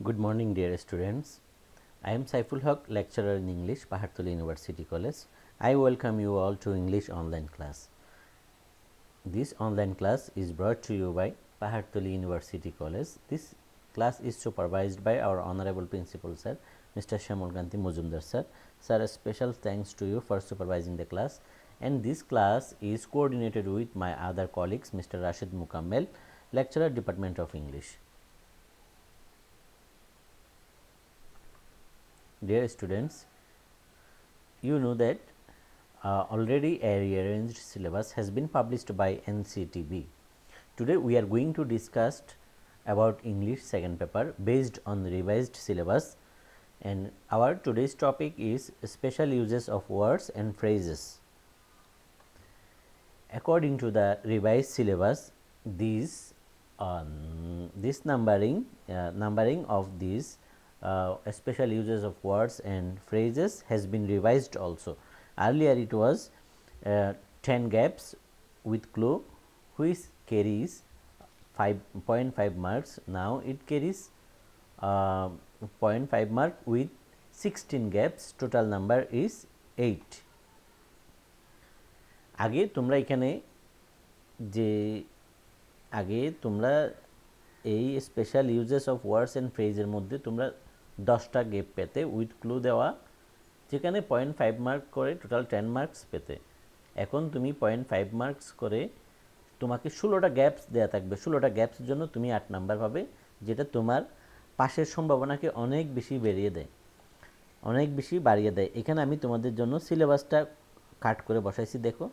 Good morning, dear students. I am Saiful Haq, lecturer in English, Pahartuli University College. I welcome you all to English online class. This online class is brought to you by Pahartuli University College. This class is supervised by our Honorable Principal Sir, Mr. Shamul Kanti Mujumdar Sir. Sir, a special thanks to you for supervising the class. And this class is coordinated with my other colleagues, Mr. Rashid Mukammel, lecturer, Department of English. Dear students, you know that already a rearranged syllabus has been published by NCTB. Today we are going to discuss about English second paper based on revised syllabus, and our today's topic is special uses of words and phrases. According to the revised syllabus, this numbering of these special uses of words and phrases has been revised also. Earlier it was 10 gaps with clue which carries 5.5 marks. Now it carries 0.5 mark with 16 gaps. Total number is 8. আগে তোমরা এখানে যে এই special uses of words and ফ্রেজের মধ্যে তোমরা 10টা গেপ পেতে উইথ ক্লু দেওয়া, যেখানে 0.5 মার্ক করে টোটাল 10 মার্কস পেতে। এখন তুমি 0.5 মার্কস করে তোমাকে 16টা গ্যাপস দেওয়া থাকবে। 16টা গ্যাপসের জন্য তুমি 8 নাম্বার পাবে, যেটা তোমার পাশের সম্ভাবনাকে অনেক বেশি বাড়িয়ে দেয়। এখানে আমি তোমাদের জন্য সিলেবাসটা কাট করে বসাইছি। দেখো,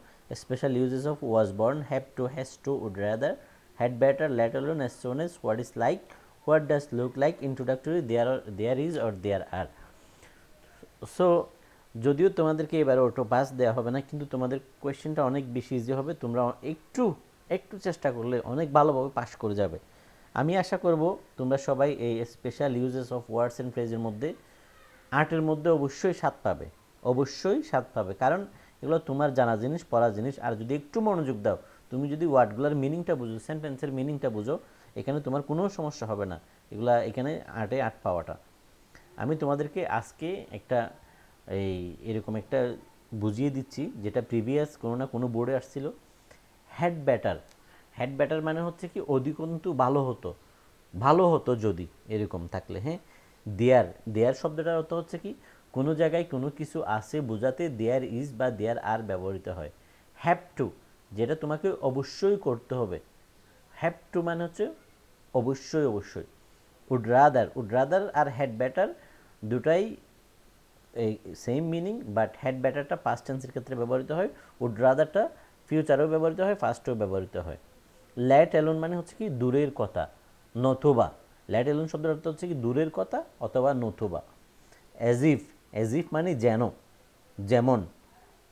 special uses of was born, have to, has to, would rather, had better, let alone, as soon as, what is like, what does look like, introductory, there is or there are. So যদিও তোমাদেরকে এবারে auto pass দেওয়া হবে না, কিন্তু তোমাদের কোয়েশ্চেনটা অনেক বেশি ইজি হবে। তোমরা একটু চেষ্টা করলে অনেক ভালোভাবে পাস করে যাবে। আমি আশা করব তোমরা সবাই এই special uses of words and ফ্রেজের মধ্যে 8-এর মধ্যে অবশ্যই 7 পাবে, কারণ এগুলো তোমার জানা জিনিস, পড়া জিনিস। আর যদি একটু মনোযোগ দাও, তুমি যদি ওয়ার্ডগুলোর মিনিংটা বুঝো, সেন্টেন্সের মিনিংটা বুঝো, এখানে তোমার কোনো সমস্যা হবে না এগুলা এখানে 8-এ 8 পাওয়াটা। আমি তোমাদেরকে আজকে এরকম একটা বুঝিয়ে দিচ্ছি, যেটা প্রিভিয়াস কোনো না কোনো বোর্ডে আসছিল। হ্যাড ব্যাটার মানে হচ্ছে কি, অধিকন্তু ভালো হতো যদি এরকম থাকলে। হ্যাঁ, দেয়ার শব্দটার অর্থ হচ্ছে কি, কোনো জায়গায় কোনো কিছু আছে বোঝাতে দেয়ার ইজ বা দেয়ার আর ব্যবহৃত হয়। হ্যাভ টু, যেটা তোমাকে অবশ্যই করতে হবে। হ্যাভ টু মানে হচ্ছে অবশ্যই। উড রাদার আর হ্যাড ব্যাটার দুটাই এই সেম মিনিং, বাট হ্যাড ব্যাটারটা পাস্ট টেন্সের ক্ষেত্রে ব্যবহৃত হয়, উড রাদারটা ফিউচারেও ব্যবহৃত হয়, ফাস্টেও ব্যবহৃত হয়। ল্যাট অ্যালোন মানে হচ্ছে কি, দূরের কথা, নতুবা। ল্যাট অ্যালোন শব্দের অর্থ হচ্ছে কি, দূরের কথা অথবা নতুবা। অ্যাজ ইফ মানে যেন, যেমন,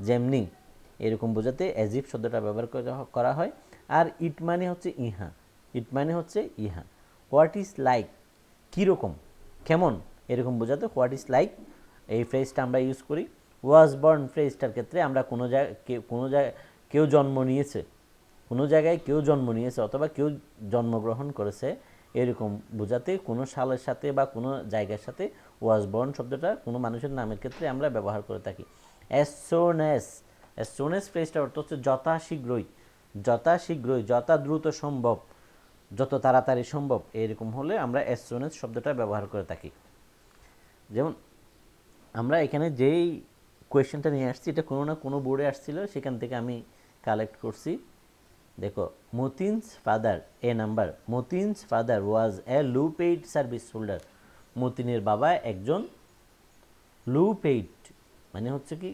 যেমনি, এরকম বোঝাতে অ্যাজ ইফ শব্দটা ব্যবহার করা হয়। আর ইট মানে হচ্ছে ইহা। হোয়াট ইজ লাইক, কীরকম, কেমন, এরকম বোঝাতে হোয়াট ইজ লাইক এই ফ্রেজটা আমরা ইউজ করি। ওয়াজ বর্ন ফ্রেজটার ক্ষেত্রে আমরা কোনো জায়গায় কেউ জন্ম নিয়েছে অথবা কেউ জন্মগ্রহণ করেছে এরকম বোঝাতে কোনো সালের সাথে বা কোনো জায়গার সাথে ওয়াজ বর্ন শব্দটা কোনো মানুষের নামের ক্ষেত্রে আমরা ব্যবহার করে থাকি। অ্যাজ সোন অ্যাজ ফ্রেজটার অর্থ হচ্ছে যথা শীঘ্রই, যথা দ্রুত সম্ভব, যত তাড়াতাড়ি সম্ভব, এরকম হলে আমরা অ্যাজ সোন অ্যাজ শব্দটা ব্যবহার করে থাকি। যেমন আমরা এখানে যেই কোয়েশ্চেনটা নিয়ে আসছি, এটা কোনো না কোনো বোর্ডে আসছিল, সেখান থেকে আমি কালেক্ট করছি। দেখো, Matin's father was a low paid service holder. মতিনের বাবা একজন লো পেইড মানে হচ্ছে কি,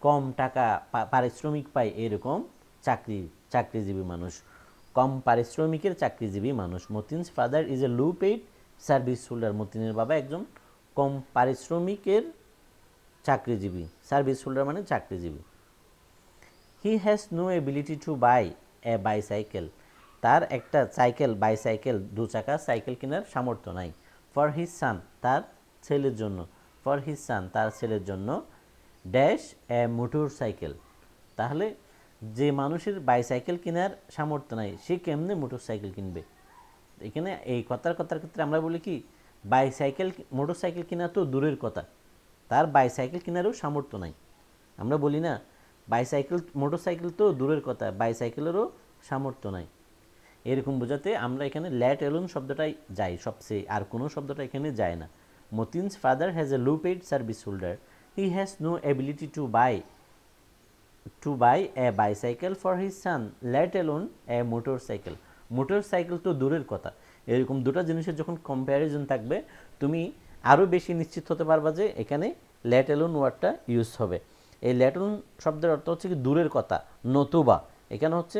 কম টাকা পারিশ্রমিক পায় এরকম চাকরিজীবী মানুষ, কম পারিশ্রমিকের চাকরিজীবী মানুষ। Matin's father is a low paid service holder. মতিনের বাবা একজন কম পারিশ্রমিকের চাকরিজীবী। সার্ভিস হোল্ডার মানে চাকরিজীবী। He has no ability to buy a bicycle. তার একটা বাইসাইকেল, 2 চাকা সাইকেল কেনার সামর্থ্য নাই। ফর হিজ সান, তার ছেলের জন্য ড্যাশ এ মোটর সাইকেল। তাহলে যে মানুষের বাইসাইকেল কেনার সামর্থ্য নাই, সে কেমনে মোটর সাইকেল কিনবে? এখানে এই কথার ক্ষেত্রে আমরা বলি কি, বাইসাইকেল মোটরসাইকেল কেনা তো দূরের কথা, তার বাইসাইকেল কেনারও সামর্থ্য নাই। আমরা বলি না বাইসাইকেল মোটরসাইকেল তো দূরের কথা, বাইসাইকেলেরও সামর্থ্য নাই। এরকম বোঝাতে আমরা এখানে ল্যাট এলোন শব্দটাই যাই সবচেয়ে, আর কোনো শব্দটা এখানে যায় না। Matin's father has a low paid service holder, he has no ability to buy a bicycle for his son, let alone a motorcycle. Motorcycle তো দূরের কথা। এরকম দুটো জিনিসের যখন কম্প্যারিজন থাকবে, তুমি আরও বেশি নিশ্চিত হতে পারবা যে এখানে লেট এলোন ওয়ার্ডটা ইউজ হবে। এই লেট এলোন শব্দের অর্থ হচ্ছে কি দূরের কথা, নতুবা। এখানে হচ্ছে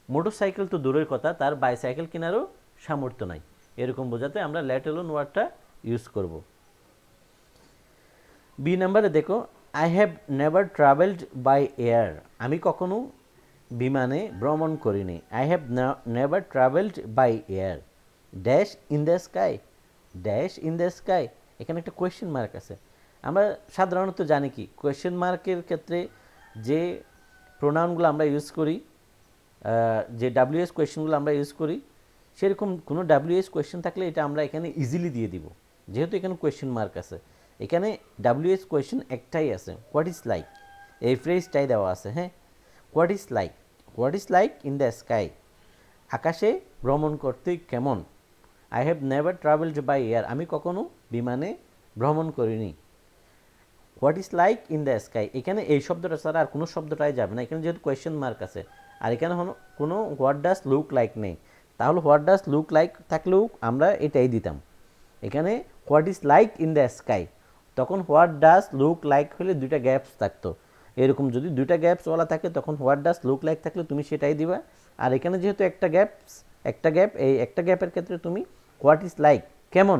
মোটরসাইকেল তো দূরের কথা, তার বাইসাইকেল কেনারও সামর্থ্য নাই, এরকম বোঝাতে আমরা লেট এলোন ওয়ার্ডটা ইউজ করব। বি নাম্বারে দেখো, I have never travelled by air, আমি কখনো বিমানে ভ্রমণ করিনি। I have never travelled by air, dash in the sky, dash in the sky. এখানে একটা কোয়েশ্চেন মার্ক আছে। আমরা সাধারণত জানি কি কোয়েশ্চেন মার্কের ক্ষেত্রে যে প্রোনাউনগুলো আমরা ইউজ করি, যে ডাব্লিউএস কোয়েশ্চেনগুলো আমরা ইউজ করি, সেরকম কোনো ডাব্লিউএস কোয়েশ্চেন থাকলে এটা আমরা এখানে ইজিলি দিয়ে দিব, যেহেতু এখানে কোয়েশ্চেন মার্ক আছে। এখানে ডাব্লিউএস কোয়েশ্চেন একটাই আছে, হোয়াট ইজ লাইক, এই ফ্রেজটাই দেওয়া আছে। হ্যাঁ, what is like, what is like in the sky, আকাশে ভ্রমণ করতে কেমন। I have never travelled by air, আমি কখনো বিমানে ভ্রমণ করিনি। What is like in the sky, এখানে এই শব্দটা ছাড়া আর কোনো শব্দটাই যাবে না, এখানে যেহেতু কোয়েশ্চেন মার্ক আছে। আর এখানে কোনো হোয়াট ডাজ লুক লাইক নেই, তাহলে হোয়াট ডাজ লুক লাইক থাকলেও আমরা এটাই দিতাম। এখানে what is like in the sky, তখন হোয়াট ডাজ লুক লাইক হলে দুইটা গ্যাপস থাকতো। এরকম যদি দুইটা গ্যাপসওয়ালা থাকে তখন হোয়াট ডাজ লুক লাইক থাকলে তুমি সেটাই দিবা। আর এখানে যেহেতু একটা গ্যাপ, এই একটা গ্যাপের ক্ষেত্রে তুমি হোয়াট ইজ লাইক কেমন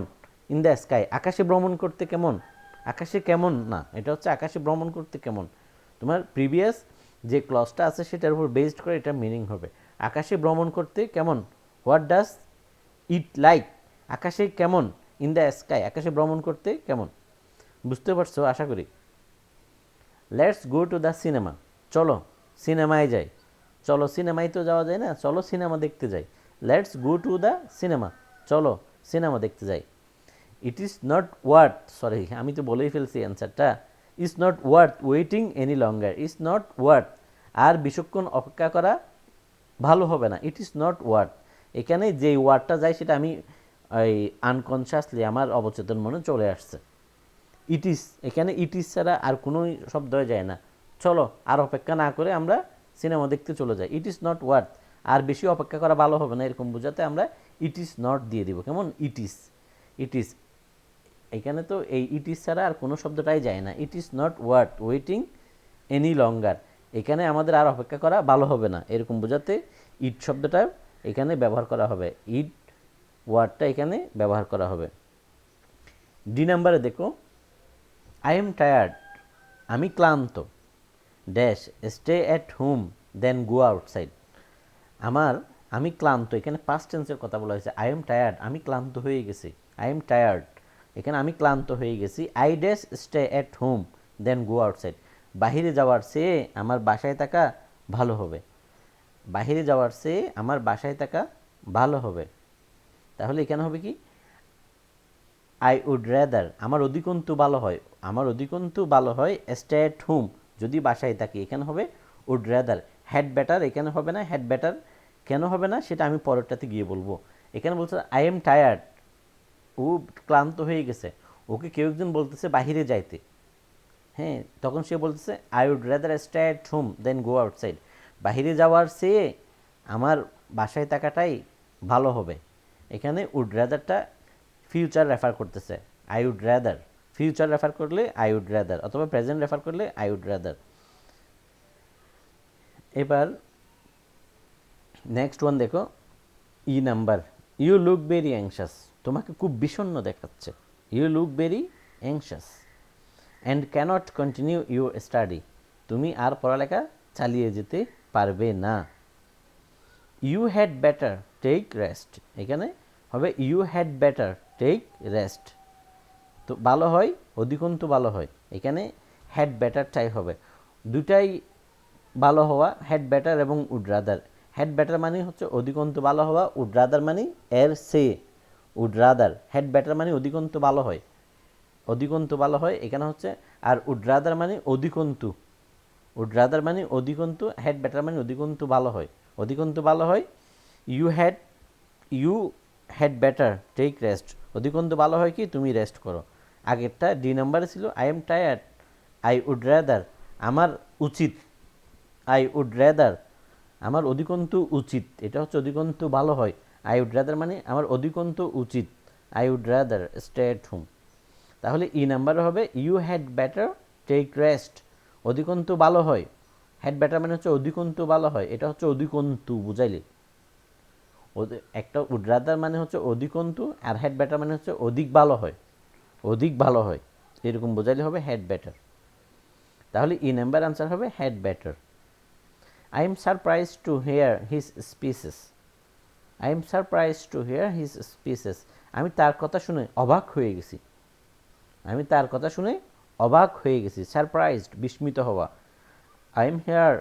ইন দ্য স্কাই, আকাশে ভ্রমণ করতে কেমন, আকাশে কেমন না, এটা হচ্ছে আকাশে ভ্রমণ করতে কেমন। তোমার প্রিভিয়াস যে ক্লজটা আছে সেটার উপর বেসড করে এটা মিনিং হবে। আকাশে ভ্রমণ করতে কেমন, হোয়াট ডাজ ইট লাইক, আকাশে কেমন, ইন দ্য স্কাই, আকাশে ভ্রমণ করতে কেমন। বুঝতে পারছো আশা করি। Let's go to the cinema, চলো সিনেমায় যাই, চলো সিনেমায় তো যাওয়া যায় না, চলো সিনেমা দেখতে যাই। Let's go to the cinema, চলো সিনেমা দেখতে যাই। It is not worth, sorry আমি তো বলেই ফেলছি অ্যান্সারটা, is not worth waiting any longer, is not worth আর বেশিক্ষণ অপেক্ষা করা ভালো হবে না। ইট ইজ নট ওয়ার্থ, এখানে যে ওয়ার্ডটা যায় সেটা আমি এই আনকনশাসলি আমার অবচেতন মনে চলে আসছে। ইট ইজ, এখানে ইট ইজ ছাড়া আর কোনো শব্দ যায় না। চলো আর অপেক্ষা না করে আমরা সিনেমা দেখতে চলে যাই। ইট ইজ নট ওয়ার্থ, আর বেশি অপেক্ষা করা ভালো হবে না, এরকম বোঝাতে আমরা ইট ইজ নট দিয়ে দিব। কেমন, ইট ইজ, ইট ইজ, এখানে তো এই ইট ইজ ছাড়া আর কোনো শব্দটাই যায় না। ইট is not worth waiting any লঙ্গার, এখানে আমাদের আর অপেক্ষা করা ভালো হবে না, এরকম বোঝাতে ইট শব্দটা এখানে ব্যবহার করা হবে, ইট ওয়ার্ডটা এখানে ব্যবহার করা হবে। ডি নাম্বারে দেখো, আই এম টায়ার্ড, আমি ক্লান্ত, dash stay at home than go outside. আমি ক্লান্ত, এখানে পাস্ট টেন্সের কথা বলা হয়েছে। আই এম টায়ার্ড, আমি ক্লান্ত হয়ে গেছি, আই এম টায়ার্ড, এখানে আমি ক্লান্ত হয়ে গেছি। I dash stay at home than go outside, বাহিরে যাওয়ার চেয়ে আমার বাসায় থাকা ভালো হবে, বাহিরে যাওয়ার চেয়ে আমার বাসায় থাকা ভালো হবে। তাহলে এখানে হবে কি, আই উড রেদার, আমার অধিকন্তু ভালো হয়, আমার অধিকন্তু ভালো হয় স্টে অ্যাট হোম যদি বাসায় থাকি, এখানে হবে উড রেদার। হ্যাড বেটার এখানে হবে না, হ্যাড বেটার কেন হবে না সেটা আমি পরেরটাতে গিয়ে বলবো। এখানে বলছে আই এম টায়ার্ড, ও ক্লান্ত হয়ে গেছে, ওকে কেউ একজন বলতেছে বাহিরে যাইতে, হ্যাঁ, তখন সে বলতেছে I would rather stay at home than go outside, বাহিরে যাওয়ার চেয়ে আমার বাসায় থাকাটাই ভালো হবে। এখানে উড রেদারটা ফিউচার রেফার করতেছে, I would rather, future refer করলে আই উড রেদার, অথবা প্রেজেন্ট রেফার করলে আই উড রেদার। এবার নেক্সট ওয়ান দেখো, E number, you look very anxious, তোমাকে খুব বিষণ্ণ দেখাচ্ছে, you look very anxious. And can't continue your study, তুমি আর পড়ালেখা চালিয়ে যেতে পারবে না। You had better take rest, এখানে হবে you had better take rest, তো ভালো হয় অধিকন্তু ভালো হয়, এখানে হ্যাড বেটারটাই হবে। দুটাই ভালো হওয়া, হ্যাড বেটার এবং উড রাদার। হ্যাড বেটার মানে হচ্ছে অধিকন্তু ভালো হওয়া, উড রাদার মানে এর সে, উড রাদার, হ্যাড বেটার মানে অধিকন্তু ভালো হয়, অধিকন্তু ভালো হয় এখানে হচ্ছে। আর উড রাদার মানে অধিকন্তু, উড রাদার মানে অধিকন্তু, হ্যাড বেটার মানে অধিকন্তু ভালো হয়, অধিকন্তু ভালো হয়। You had, you had better take rest, অধিকন্তু ভালো হয় কি তুমি রেস্ট করো। আগেরটা ডি নাম্বারে ছিল I am tired, I would rather আমার উচিত, আই উড রাদার আমার অধিকন্তু উচিত, এটা হচ্ছে অধিকন্তু ভালো হয়। আই উড রাদার মানে আমার অধিকন্তু উচিত, I would rather stay at home. তাহলে ই নাম্বারে হবে you had better take rest, অধিকন্তু ভালো হয়। হ্যাড বেটার মানে হচ্ছে অধিকন্তু ভালো হয়, এটা হচ্ছে অধিকন্তু বুঝাইলে। একটা উড রাদার মানে হচ্ছে অধিকন্তু, আর হেড বেটার মানে হচ্ছে অধিক ভালো হয়, অধিক ভালো হয়, এরকম বোঝাইলে হবে হেড বেটার। তাহলে ই নাম্বার আনসার হবে had better. I am surprise to hear his speeches, I am surprise to hear his speeches, আমি তার কথা শুনে অবাক হয়ে গেছি, আমি তার কথা শুনে অবাক হয়ে গেছি। সারপ্রাইজড বিস্মিত হওয়া। I am here,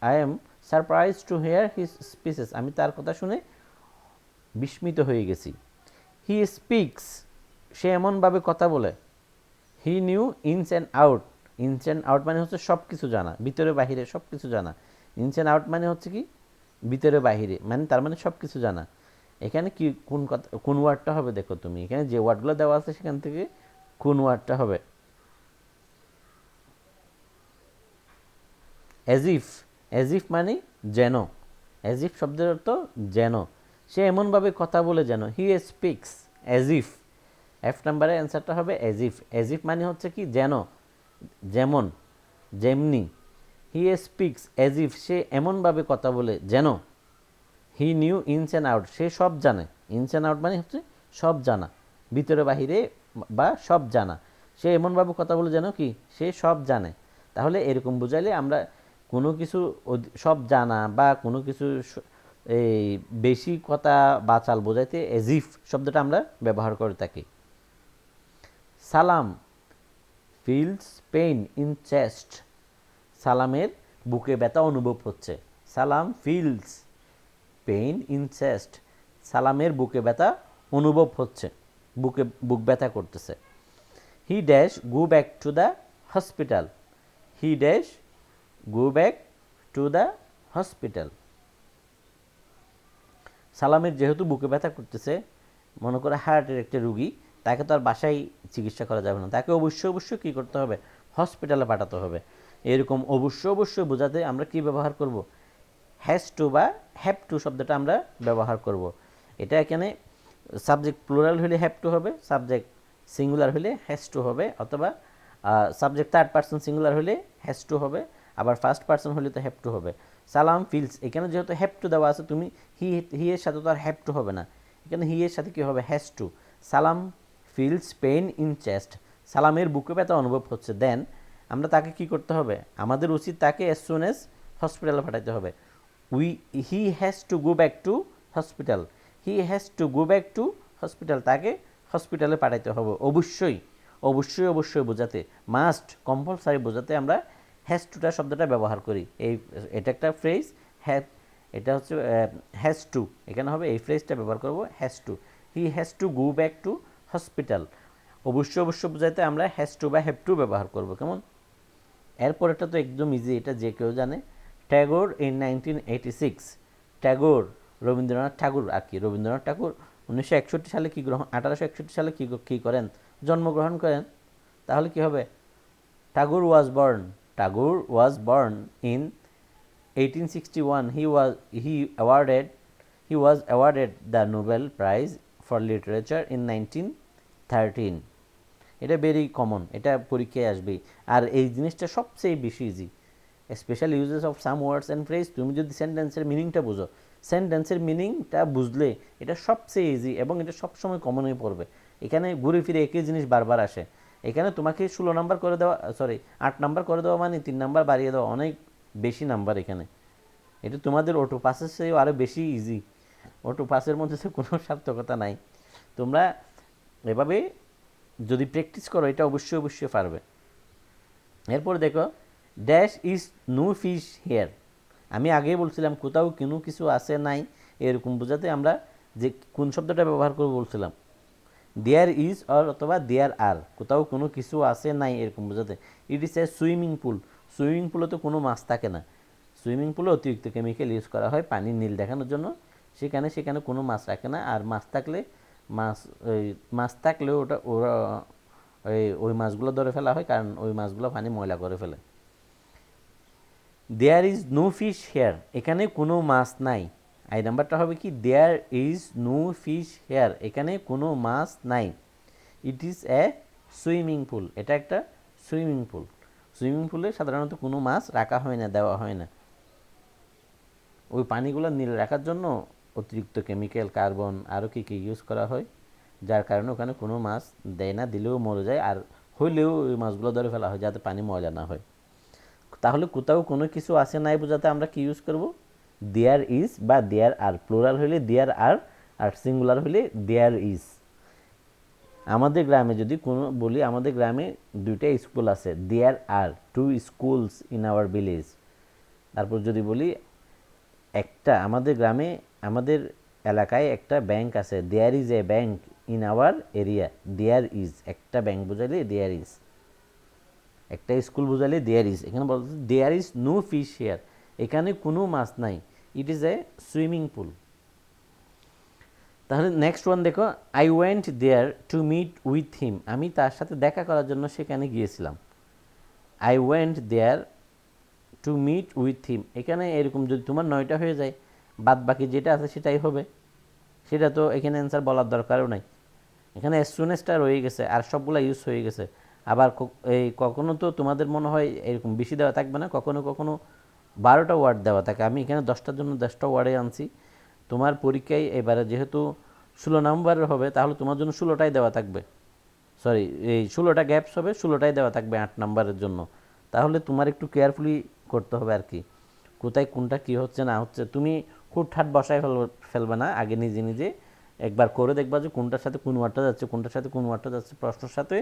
I am surprise to hear his speeches, আমি তার কথা শুনে বিস্মিত হয়ে গেছি। হি স্পিক্স, সে এমনভাবে কথা বলে। হি knew ins and out, ins and out মানে হচ্ছে সব কিছু জানা, ভিতরে বাহিরে সব কিছু জানা। ইনস অ্যান্ড আউট মানে হচ্ছে কি ভিতরে বাহিরে, মানে তার মানে সব কিছু জানা। এখানে কি কোন কথা, কোন ওয়ার্ডটা হবে দেখো তুমি, এখানে যে ওয়ার্ডগুলো দেওয়া আছে সেখান থেকে কোন ওয়ার্ডটা হবে। অ্যাজ ইফ, অ্যাজ ইফ মানে যেন, অ্যাজ ইফ শব্দের অর্থ যেন, সে এমনভাবে কথা বলে যেন। হি স্পিক্স অ্যাজ ইফ, এফ নাম্বারের অ্যান্সারটা হবে অ্যাজ ইফ। অ্যাজ ইফ মানে হচ্ছে কি যেন, যেমন, যেমনি। হি স্পিক্স অ্যাজ ইফ, সে এমনভাবে কথা বলে যেন। He knew ins and out, সে সব জানে। ইনস অ্যান্ড আউট মানে হচ্ছে সব জানা, ভিতরে বাহিরে বা সব জানা। সে এমনভাবে কথা বলে যেন কি সে সব জানে। তাহলে এরকম বুঝাইলে আমরা কোনো কিছু সব জানা বা কোনো কিছু এই বেশি কথা বাচাল বোঝাইতে এজ ইফ শব্দটা আমরা ব্যবহার করে থাকি। সালাম ফিলস পেইন ইন চেস্ট, সালামের বুকে ব্যথা অনুভব হচ্ছে। সালাম ফিলস পেইন ইন চেস্ট, সালামের বুকে ব্যথা অনুভব হচ্ছে, বুক ব্যথা করতেছে। He dash go back to the hospital, he dash go back to the hospital. সালামের যেহেতু বুকে ব্যথা করতেছে, মনে করে হার্টের একটা রুগী, তাকে তো আর বাসায় চিকিৎসা করা যাবে না, তাকে অবশ্যই কী করতে হবে, হসপিটালে পাঠাতে হবে। এরকম অবশ্যই বোঝাতে আমরা কি ব্যবহার করব, হ্যাজ টু বা হ্যাভ টু শব্দটা আমরা ব্যবহার করব। এটা এখানে সাবজেক্ট প্লুরাল হলে হ্যাভ টু হবে, সাবজেক্ট সিঙ্গুলার হলে হ্যাজ টু হবে, অথবা সাবজেক্ট থার্ড পারসন সিঙ্গুলার হলে হ্যাজ টু হবে, আবার ফার্স্ট পারসন হলে তো হ্যাভ টু হবে। সালাম ফিলস, এখানে যেহেতু হ্যাভ টু দেওয়া আছে, তুমি হি এর সাথে তো আর হ্যাভ টু হবে না, এখানে হি এর সাথে কী হবে, হ্যাজ টু। সালাম ফিলস পেইন ইন চেস্ট, সালামের বুকে ব্যথা অনুভব হচ্ছে। দেন আমরা তাকে কি করতে হবে, আমাদের উচিত তাকে অ্যাজ সুন অ্যাজ হসপিটালে পাঠাতে হবে। He has to go back to hospital, he has to go back to hospital, তাকে হসপিটালে পাঠাইতে হবে। অবশ্যই বোঝাতে, মাস্ট কম্পালসারি বোঝাতে আমরা হ্যাজ টুটা শব্দটা ব্যবহার করি। এটা একটা ফ্রেজ, এটা হচ্ছে হ্যাজ টু, এখানে হবে এই ফ্রেজটা ব্যবহার করব has to. He has to go back to hospital, অবশ্যই বোঝাতে আমরা হ্যাজ টু বা হ্যাভ টু ব্যবহার করব। কেমন, এরপরেটা তো একদম ইজি, এটা যে কেউ জানে। ট্যাগোর ইন 1986, ট্যাগোর রবীন্দ্রনাথ ঠাকুর আর কি, রবীন্দ্রনাথ ঠাকুর 1961 সালে কি 1861 সালে কী করেন, জন্মগ্রহণ করেন। তাহলে কি হবে, Tagore was born, Tagore was born in 1861. He was awarded the Nobel Prize for Literature in 1913. এটা ভেরি কমন, এটা পরীক্ষায় আসবেই। আর এই জিনিসটা সবচেয়ে বেশি easy, special uses of some words and phrase. তুমি যদি সেন্টেন্সের মিনিংটা বুঝো, সেন্টেন্সের মিনিংটা বুঝলে এটা সবচেয়ে ইজি এবং এটা সবসময় কমন হয়ে পড়বে। এখানে ঘুরে ফিরে একই জিনিস বারবার আসে। এখানে তোমাকে 16 নাম্বার করে দেওয়া, 8 নাম্বার করে দেওয়া মানে 3 নাম্বার বাড়িয়ে দেওয়া, অনেক বেশি নাম্বার এখানে। এটা তোমাদের অটো পাসের চেয়েও আরও বেশি ইজি, অটো পাসের মধ্যে কোনো সার্থকতা নাই। তোমরা এভাবে যদি প্র্যাকটিস করো এটা অবশ্যই পারবে। এরপর দেখো, dash is no fish here, আমি আগেই বলছিলাম কোথাও কোনো কিছু আছে নাই, এরকম বোঝাতে আমরা যে কোন শব্দটা ব্যবহার করবো বলছিলাম, দেয়ার ইজ আর অথবা দেয়ার আর, কোথাও কোনো কিছু আছে নাই এরকম বোঝাতে। ইট is a swimming pool, swimming পুলে তো কোনো মাছ থাকে না, সুইমিং পুলে অতিরিক্ত কেমিক্যাল ইউজ করা হয় পানি নীল দেখানোর জন্য, সেখানে কোনো মাছ রাখে না। আর মাছ থাকলে মাছ থাকলেও ওরা ওই মাছগুলো ধরে ফেলা হয়, কারণ ওই মাছগুলো পানি ময়লা করে ফেলে। There is no fish here, এখানে কোনো মাছ নাই। আই নাম্বারটা হবে কি, there is no fish here, এখানে কোনো মাছ নাই। ইট ইজ এ সুইমিং পুল, এটা একটা সুইমিং পুল। সুইমিং পুলে সাধারণত কোনো মাছ রাখা হয় না, দেওয়া হয় না। ওই পানিগুলো নীল রাখার জন্য অতিরিক্ত কেমিক্যাল, কার্বন আরও কী ইউজ করা হয়, যার কারণে ওখানে কোনো মাছ দেয় না, দিলেও মরে যায়, আর হইলেও ওই মাছগুলো ধরে ফেলা হয় যাতে পানি ময়লা না হয়। তাহলে কোথাও কোনো কিছু আছে নাই বোঝাতে আমরা কি ইউজ করব, দেয়ার ইজ বা দেয়ার আর। প্লুরাল হলে দেয়ার আর, আর সিঙ্গুলার হলে দেয়ার ইজ। আমাদের গ্রামে যদি কোনো বলি, আমাদের গ্রামে 2টা স্কুল আছে, দেয়ার আর 2 স্কুলস ইন আওয়ার ভিলেজ। তারপর যদি বলি একটা আমাদের গ্রামে, আমাদের এলাকায় একটা ব্যাংক আছে, there is a bank in our area. There is, একটা ব্যাংক বোঝালে দেয়ার ইজ, একটা স্কুল বোঝালে দেয়ার ইজ। এখানে বলতে there is no fish here, এখানে কোনো মাছ নাই। It is a swimming pool. তাহলে নেক্সট ওয়ান দেখো, I went there to meet with him, আমি তার সাথে দেখা করার জন্য সেখানে গিয়েছিলাম। I went there to meet with him, এখানে এরকম যদি তোমার 9টা হয়ে যায়, বাদ বাকি যেটা আছে সেটাই হবে, সেটা তো এখানে অ্যান্সার বলার দরকারও নাই। এখানে অ্যাজ রয়ে গেছে, আর সবগুলো ইউজ হয়ে গেছে। আবার এই কখনো তো তোমাদের মনে হয় এরকম বেশি দেওয়া থাকবে না, কখনো কখনো 12টা ওয়ার্ড দেওয়া থাকে। আমি এখানে 10টার জন্য 10টা ওয়ার্ডে আনছি। তোমার পরীক্ষায় এবারে যেহেতু 16 নম্বরের হবে, তাহলে তোমার জন্য 16টাই দেওয়া থাকবে, সরি এই 16টা গ্যাপস হবে, 16টাই দেওয়া থাকবে 8 নম্বরের জন্য। তাহলে তোমার একটু কেয়ারফুলি করতে হবে আর কি, কোথায় কোনটা কী হচ্ছে না হচ্ছে। তুমি হুটহাট বসায় ফেলবে না, আগে নিজে নিজে একবার করে দেখবা যে কোনটার সাথে কোন ওয়ার্ডটা যাচ্ছে, কোনটার সাথে কোন ওয়ার্ডটা যাচ্ছে, প্রশ্নের সাথে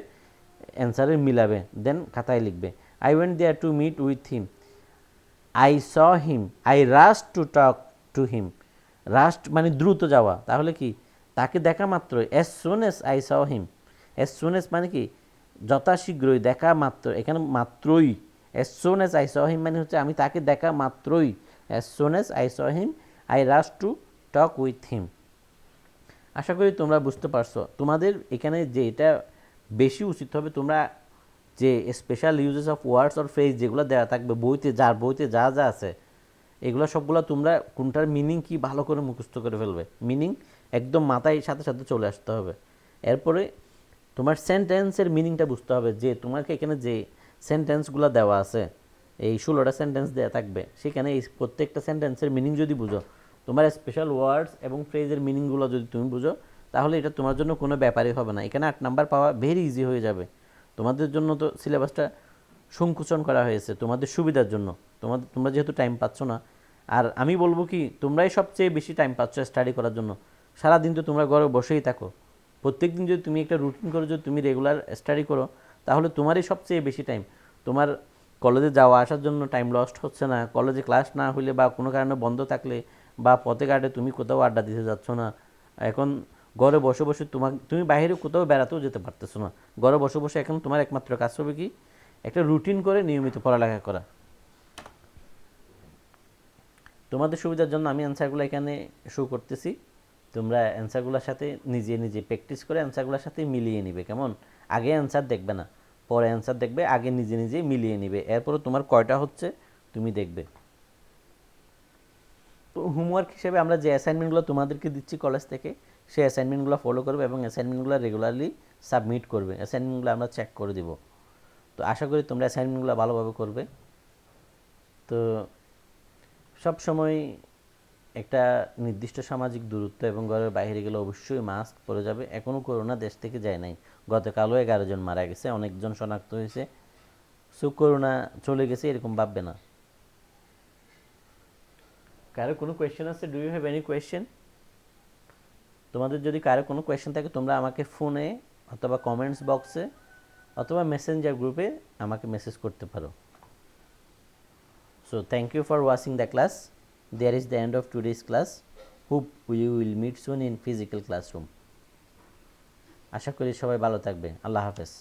অ্যান্সারের মিলাবে, দেন খাতায় লিখবে। I went there to meet with him, I saw him, I rush to talk to him. Rush মানে দ্রুত যাওয়া, তাহলে কি তাকে দেখা মাত্রই, as soon as I saw him. As soon as মানে কি যথাশীঘ্রই, দেখা মাত্র, এখানে মাত্রই। As soon as I saw him মানে হচ্ছে আমি তাকে দেখা মাত্রই, as soon as I saw him I rush to talk with him. আশা করি তোমরা বুঝতে পারছো। তোমাদের এখানে যে এটা বেশি উচিত হবে, তোমরা যে special uses of words or phrase যেগুলো দেওয়া থাকবে বইতে, বইতে যা যা আছে, এগুলো সবগুলো তোমরা কোনটার মিনিং কি ভালো করে মুখস্থ করে ফেলবে, মিনিং একদম মাথায় সাথে সাথে চলে আসতে হবে। এরপরে তোমার সেন্টেন্সের মিনিংটা বুঝতে হবে, যে তোমাকে এখানে যে সেন্টেন্সগুলো দেওয়া আছে, এই 16টা সেন্টেন্স দেওয়া থাকবে, সেখানে এই প্রত্যেকটা সেন্টেন্সের মিনিং যদি বুঝো, তোমার স্পেশাল ওয়ার্ডস এবং ফ্রেজের মিনিংগুলো যদি তুমি বুঝো, তাহলে এটা তোমার জন্য কোনো ব্যাপারই হবে না। এখানে 8 নাম্বার পাওয়া ভেরি ইজি হয়ে যাবে। তোমাদের জন্য তো সিলেবাসটা সংকুচন করা হয়েছে তোমাদের সুবিধার জন্য, তোমরা যেহেতু টাইম পাচ্ছ না। আর আমি বলবো কি, তোমরাই সবচেয়ে বেশি টাইম পাচ্ছ স্টাডি করার জন্য। সারাদিন তো তোমরা ঘরে বসেই থাকো, প্রত্যেকদিন যদি তুমি একটা রুটিন করে যদি তুমি রেগুলার স্টাডি করো, তাহলে তোমারই সবচেয়ে বেশি টাইম। তোমার কলেজে যাওয়া আসার জন্য টাইম লস্ট হচ্ছে না, কলেজে ক্লাস না হলে বা কোনো কারণে বন্ধ থাকলে বা পথে ঘাটে তুমি কোথাও আড্ডা দিতে যাচ্ছ না, এখন ঘরে বসে বসে তুমি বাইরে কোথাও বেড়াতেও যেতে পারতেছো না, ঘরে বসে বসে এখন তোমার একমাত্র কাজ হবে কি, একটা রুটিন করে নিয়মিত পড়ালেখা করা। তোমাদের সুবিধার জন্য আমি অ্যান্সারগুলো এখানে শো করতেছি, তোমরা অ্যান্সারগুলোর সাথে নিজে নিজে প্র্যাকটিস করে অ্যান্সারগুলোর সাথে মিলিয়ে নিবে। কেমন, আগে অ্যান্সার দেখবে না, পরে অ্যান্সার দেখবে, আগে নিজে নিজে মিলিয়ে নিবে, এরপরে তোমার কয়টা হচ্ছে তুমি দেখবে। তো হোমওয়ার্ক হিসেবে আমরা যে অ্যাসাইনমেন্টগুলো তোমাদেরকে দিচ্ছি কলেজ থেকে, সেই অ্যাসাইনমেন্টগুলো ফলো করবে এবং অ্যাসাইনমেন্টগুলো রেগুলারলি সাবমিট করবে, অ্যাসাইনমেন্টগুলো আমরা চেক করে দিব। তো আশা করি তোমরা অ্যাসাইনমেন্টগুলো ভালোভাবে করবে। তো সব সময় একটা নির্দিষ্ট সামাজিক দূরত্ব এবং ঘরের বাইরে গেলে অবশ্যই মাস্ক পরে যাবে। এখনও করোনা দেশ থেকে যায় নাই, গতকালও 11 জন মারা গেছে, অনেকজন শনাক্ত হয়েছে। সো করোনা চলে গেছে এরকম ভাববে না। কারো কোনো কোয়েশ্চেন আছে? Do you have any question? তোমাদের যদি কারো কোনো কোয়েশ্চেন থাকে, তোমরা আমাকে ফোনে অথবা কমেন্টস বক্সে অথবা মেসেঞ্জার গ্রুপে আমাকে মেসেজ করতে পারো। So thank you for watching the class. There is the end of today's class. Hope we will meet soon in physical classroom. আশা করি সবাই ভালো থাকবে। আল্লাহ হাফেজ।